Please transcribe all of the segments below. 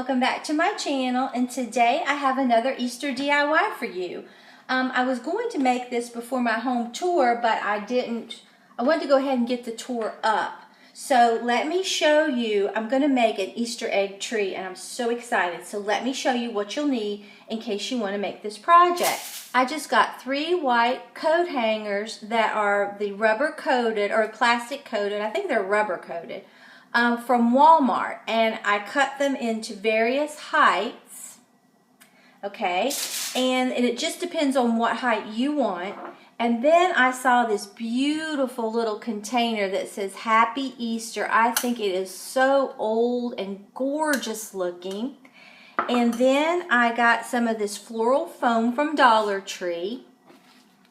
welcome back to my channel, and today I have another Easter DIY for you. I was going to make this before my home tour, but I didn't. I wanted to go ahead and get the tour up. So let me show you. I'm going to make an Easter egg tree and I'm so excited. So let me show you what you'll need in case you want to make this project. I just got 3 white coat hangers that are the rubber coated or plastic coated. I think they're rubber coated. From Walmart, and I cut them into various heights, okay, and it just depends on what height you want. And then I saw this beautiful little container that says Happy Easter. I think it is so old and gorgeous looking. And then I got some of this floral foam from Dollar Tree.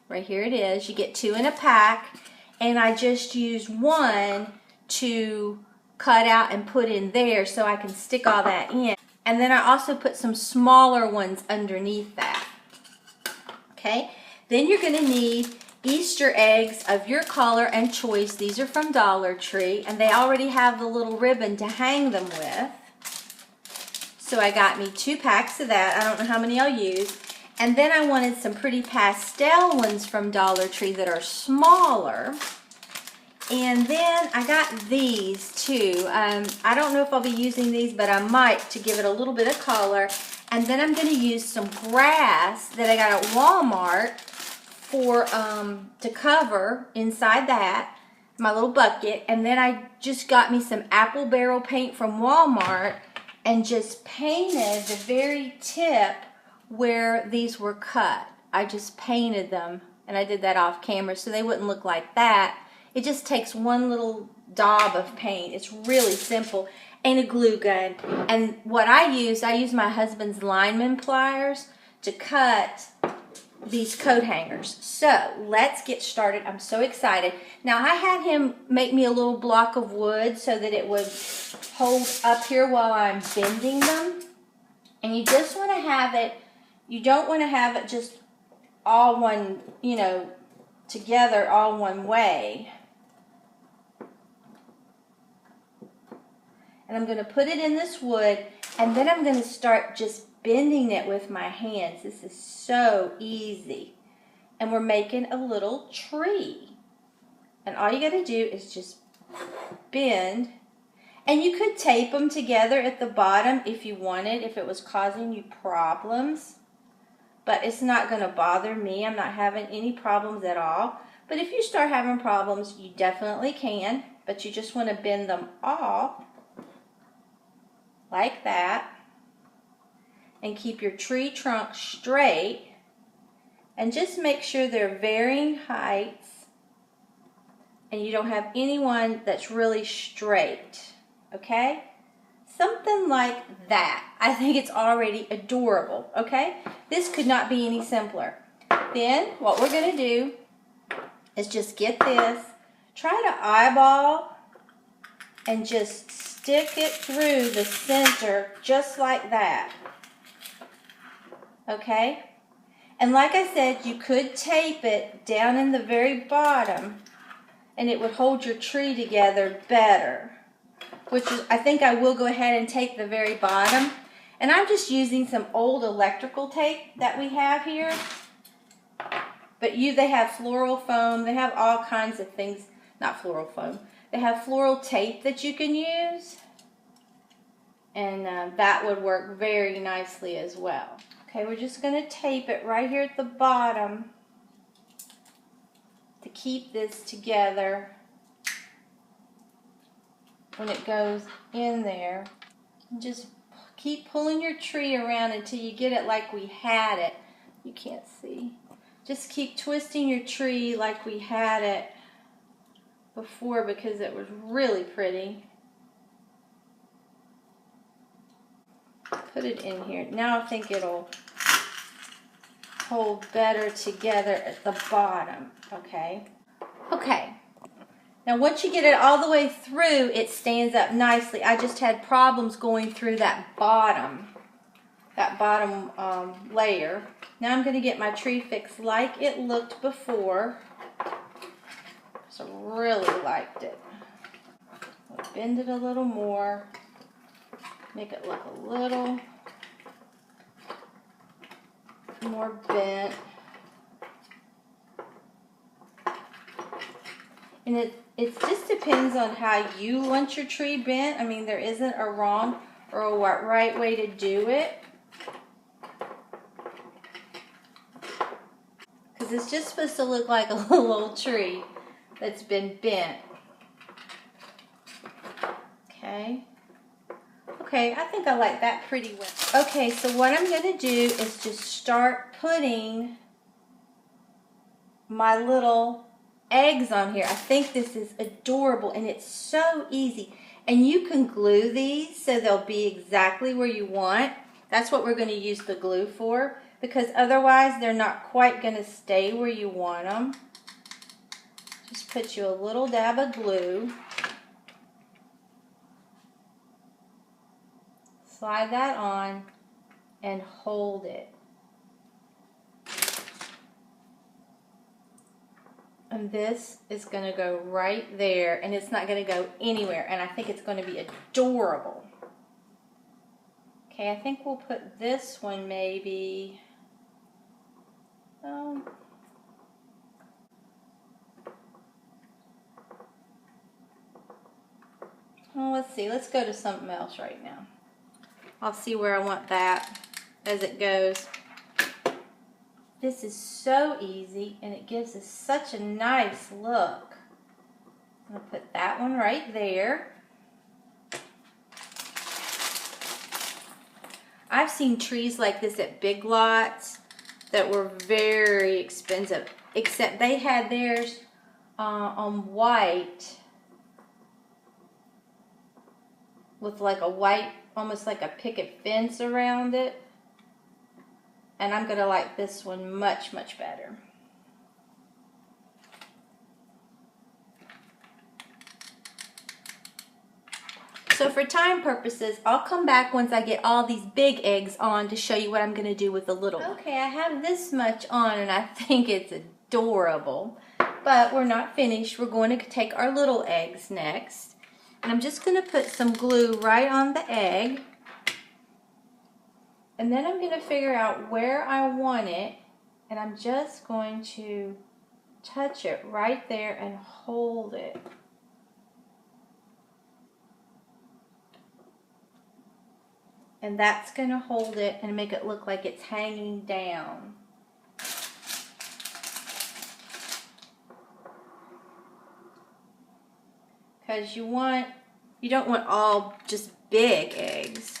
Right here it is. You get 2 in a pack, and I just used 1 to cut out and put in there so I can stick all that in. And then I also put some smaller ones underneath that. Okay, then you're going to need Easter eggs of your color and choice. These are from Dollar Tree, and they already have the little ribbon to hang them with. So I got me 2 packs of that. I don't know how many I'll use. And then I wanted some pretty pastel ones from Dollar Tree that are smaller. And then I got these too. I don't know if I'll be using these, but I might to give it a little bit of color. And then I'm going to use some grass that I got at Walmart for to cover inside that, my little bucket. And then I just got me some apple barrel paint from Walmart and just painted the very tip where these were cut. I just painted them, and I did that off camera so they wouldn't look like that. It just takes 1 little daub of paint. It's really simple, and a glue gun. And what I use my husband's lineman pliers to cut these coat hangers. So let's get started. I'm so excited. Now I had him make me a little block of wood so that it would hold up here while I'm bending them. And you just want to have it, you don't want to have it just all one, together all one way. And I'm going to put it in this wood, and then I'm going to start just bending it with my hands. This is so easy. And we're making a little tree. And all you got to do is just bend. And you could tape them together at the bottom if you wanted, if it was causing you problems. But it's not going to bother me. I'm not having any problems at all. But if you start having problems, you definitely can. But you just want to bend them off like that, and keep your tree trunk straight, and just make sure they're varying heights and you don't have anyone that's really straight, okay? Something like that. I think it's already adorable, okay? This could not be any simpler. Then what we're going to do is just get this, try to eyeball and just stick it through the center just like that. Okay? And like I said, you could tape it down in the very bottom and it would hold your tree together better. Which is, I think I will go ahead and take the very bottom. And I'm just using some old electrical tape that we have here. But they have floral foam. They have all kinds of things. Not floral foam. They have floral tape that you can use, and that would work very nicely as well. Okay, we're just going to tape it right here at the bottom to keep this together when it goes in there. And just keep pulling your tree around until you get it like we had it. You can't see. Just keep twisting your tree like we had it before, because it was really pretty. Put it in here. Now I think it'll hold better together at the bottom, okay? Okay. Now once you get it all the way through, it stands up nicely. I just had problems going through that bottom layer. Now I'm going to get my tree fixed like it looked before. So really liked it. I'll bend it a little more. Make it look a little more bent. And it just depends on how you want your tree bent. I mean, there isn't a wrong or a right way to do it. Because it's just supposed to look like a little old tree that's been bent. Okay. Okay, I think I like that pretty well. Okay, so what I'm going to do is just start putting my little eggs on here. I think this is adorable and it's so easy. And you can glue these so they'll be exactly where you want. That's what we're going to use the glue for, because otherwise they're not quite going to stay where you want them. Just put you a little dab of glue. Slide that on and hold it. And this is going to go right there, and it's not going to go anywhere, and I think it's going to be adorable. Okay, I think we'll put this one maybe, well, let's see, let's go to something else right now. I'll see where I want that as it goes. This is so easy, and it gives us such a nice look. I'm going to put that one right there. I've seen trees like this at Big Lots that were very expensive, except they had theirs on white with like a white, almost like a picket fence around it. And I'm going to like this one much, much better. So for time purposes, I'll come back once I get all these big eggs on to show you what I'm going to do with the little one. Okay, I have this much on and I think it's adorable. But we're not finished. We're going to take our little eggs next. And I'm just going to put some glue right on the egg. And then I'm going to figure out where I want it. And I'm just going to touch it right there and hold it. And that's going to hold it and make it look like it's hanging down. Because you don't want all just big eggs.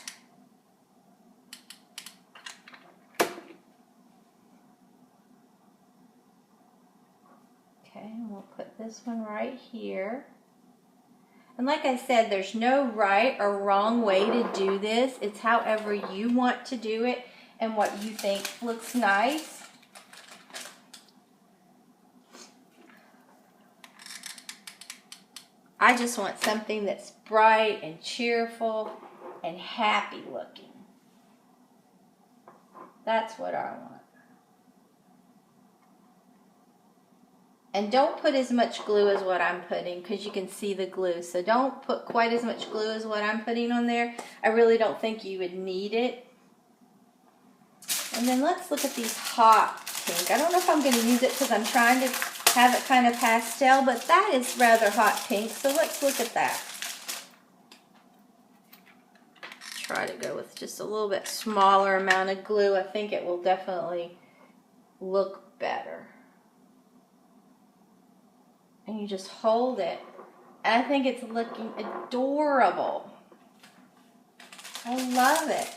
Okay, and we'll put this one right here. And like I said, there's no right or wrong way to do this. It's however you want to do it and what you think looks nice. I just want something that's bright and cheerful and happy looking. That's what I want. And don't put as much glue as what I'm putting, because you can see the glue. So don't put quite as much glue as what I'm putting on there. I really don't think you would need it. And then let's look at these hot pink. I don't know if I'm going to use it because I'm trying to have it kind of pastel, but that is rather hot pink. So let's look at that. Try to go with just a little bit smaller amount of glue. I think it will definitely look better. And you just hold it. And I think it's looking adorable. I love it.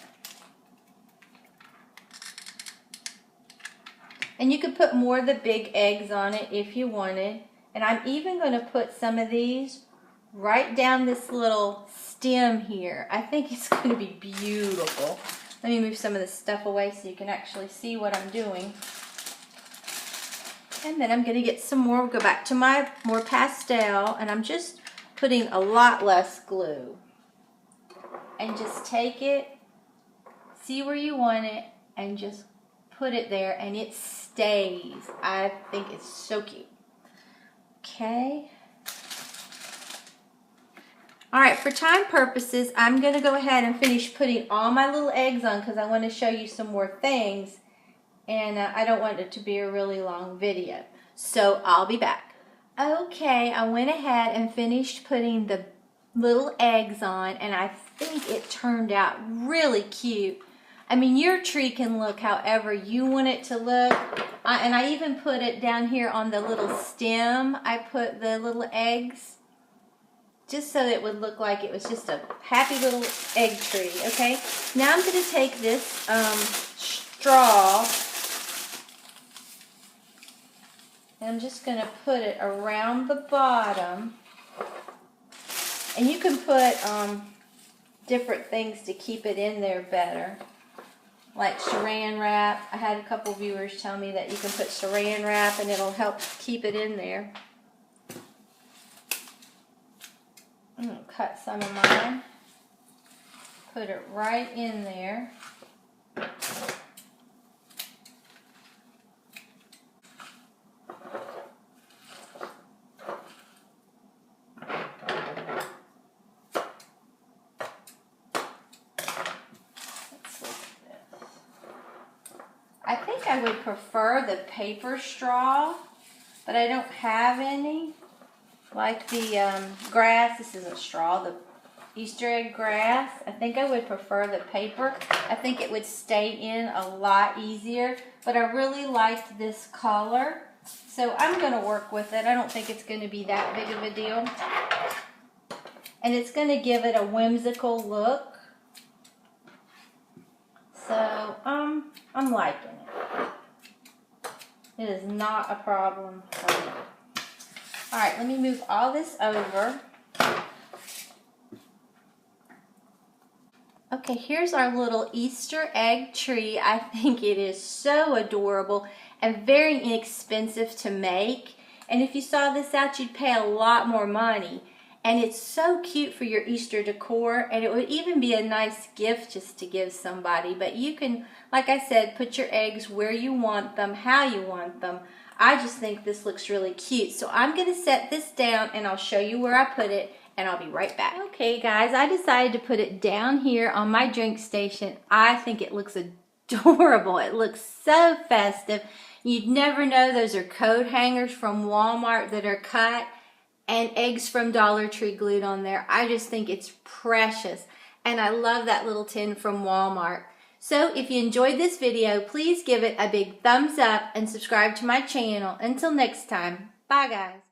And you could put more of the big eggs on it if you wanted. And I'm even going to put some of these right down this little stem here. I think it's going to be beautiful. Let me move some of this stuff away so you can actually see what I'm doing. And then I'm going to get some more, go back to my more pastel, and I'm just putting a lot less glue. And just take it, see where you want it, and just put it there, and it stays. I think it's so cute. Okay. All right, for time purposes, I'm going to go ahead and finish putting all my little eggs on because I want to show you some more things. And I don't want it to be a really long video. So I'll be back. Okay, I went ahead and finished putting the little eggs on, and I think it turned out really cute. I mean, your tree can look however you want it to look. And I even put it down here on the little stem. I put the little eggs just so it would look like it was just a happy little egg tree, okay? Now I'm going to take this straw, and I'm just going to put it around the bottom. And you can put different things to keep it in there better, like saran wrap. I had a couple viewers tell me that you can put saran wrap and it'll help keep it in there. I'm going to cut some of mine, put it right in there. I think I would prefer the paper straw, but I don't have any. Like the grass, this isn't straw, the Easter egg grass. I think I would prefer the paper. I think it would stay in a lot easier, but I really liked this color. So I'm going to work with it. I don't think it's going to be that big of a deal. And it's going to give it a whimsical look. So I'm liking it. It is not a problem for me. All right, let me move all this over. Okay, here's our little Easter egg tree. I think it is so adorable and very inexpensive to make. And if you saw this out, you'd pay a lot more money. And it's so cute for your Easter decor, and it would even be a nice gift just to give somebody. But you can, like I said, put your eggs where you want them, how you want them. I just think this looks really cute. So I'm going to set this down, and I'll show you where I put it, and I'll be right back. Okay, guys, I decided to put it down here on my drink station. I think it looks adorable. It looks so festive. You'd never know those are coat hangers from Walmart that are cut, and eggs from Dollar Tree glued on there. I just think it's precious. And I love that little tin from Walmart. So if you enjoyed this video, please give it a big thumbs up and subscribe to my channel. Until next time, bye guys.